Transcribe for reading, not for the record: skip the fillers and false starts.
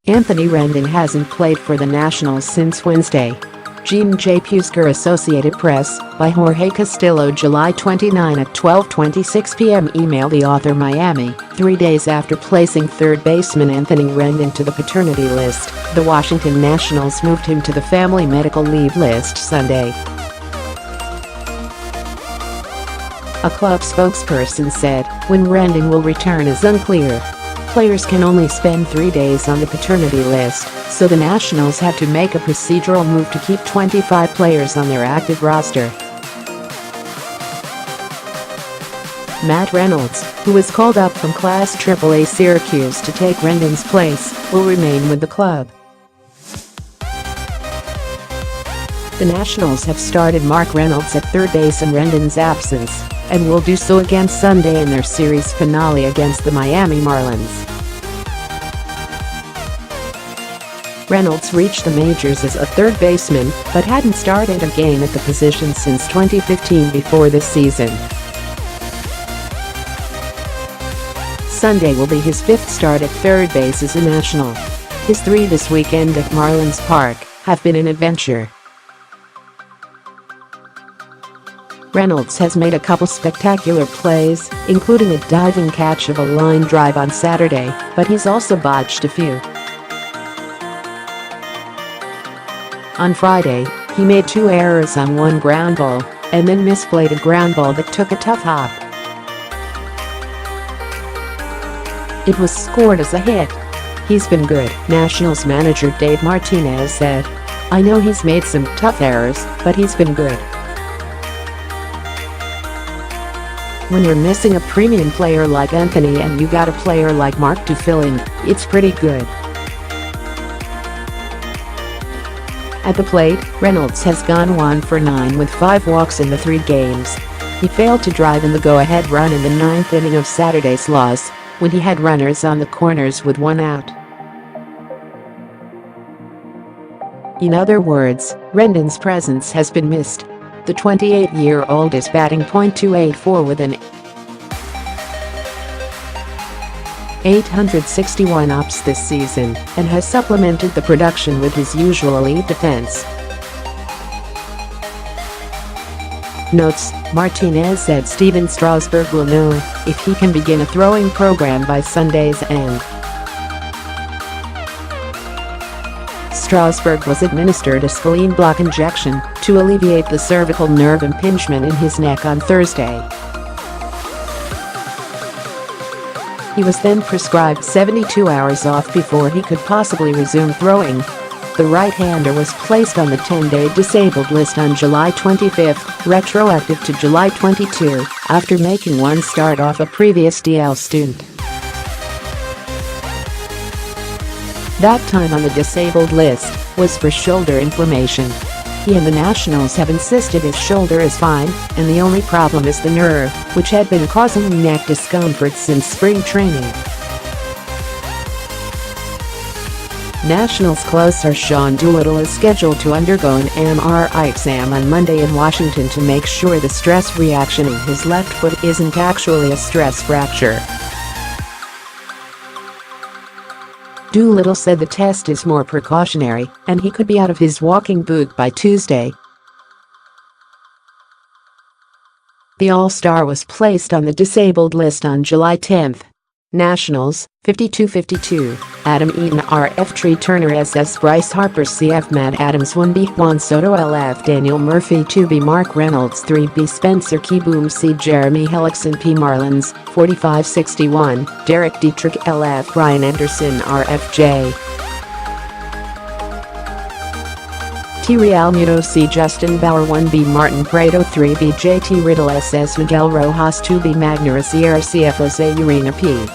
Anthony Rendon hasn't played for the Nationals since Wednesday. Jean J. Pusker, Associated Press, by Jorge Castillo, July 29 at 12:26 p.m. Email the author, Miami. 3 days after placing third baseman Anthony Rendon to the paternity list, the Washington Nationals moved him to the family medical leave list Sunday. A club spokesperson said, when Rendon will return is unclear. Players can only spend 3 days on the paternity list, so the Nationals had to make a procedural move to keep 25 players on their active roster. Matt Reynolds, who was called up from Class AAA Syracuse to take Rendon's place, will remain with the club. The Nationals have started Mark Reynolds at third base in Rendon's absence, and will do so again Sunday in their series finale against the Miami Marlins. Reynolds reached the majors as a third baseman, but hadn't started a game at the position since 2015 before this season. Sunday will be his fifth start at third base as a National. His 3 this weekend at Marlins Park have been an adventure. Reynolds has made a couple spectacular plays, including a diving catch of a line drive on Saturday, but he's also botched a few. On Friday, he made 2 errors on 1 ground ball, and then misplayed a ground ball that took a tough hop. It was scored as a hit. He's been good, Nationals manager Dave Martinez said. I know he's made some tough errors, but he's been good. When you're missing a premium player like Anthony and you got a player like Mark to fill in, it's pretty good. At the plate, Reynolds has gone 1 for 9 with 5 walks in the 3 games. He failed to drive in the go-ahead run in the 9th inning of Saturday's loss, when he had runners on the corners with 1 out. In other words, Rendon's presence has been missed. The 28-year-old is batting .284 with an .861 ops this season, and has supplemented the production with his usual elite defense. Notes: Martinez said Steven Strasburg will know if he can begin a throwing program by Sunday's end. Strasburg was administered a scalene block injection to alleviate the cervical nerve impingement in his neck on Thursday. He was then prescribed 72 hours off before he could possibly resume throwing. The right-hander was placed on the 10-day disabled list on July 25, retroactive to July 22, after making 1 start off a previous DL stint. That time on the disabled list was for shoulder inflammation. He and the Nationals have insisted his shoulder is fine, and the only problem is the nerve, which had been causing neck discomfort since spring training. Nationals closer Sean Doolittle is scheduled to undergo an MRI exam on Monday in Washington to make sure the stress reaction in his left foot isn't actually a stress fracture. Doolittle said the test is more precautionary, and he could be out of his walking boot by Tuesday. The All-Star was placed on the disabled list on July 10. Nationals, 52-52, Adam Eaton RF, Tree Turner SS, Bryce Harper CF, Matt Adams 1B, Juan Soto LF, Daniel Murphy 2B, Mark Reynolds 3B, Spencer Kieboom C, Jeremy Hellickson P, Marlins, 45-61, Derek Dietrich LF, Ryan Anderson RFJ, T. Real Muto C, Justin Bauer 1B, Martin Prado 3B, JT Riddle SS, Miguel Rojas 2B, Magner Sierra CF, Jose Urena P.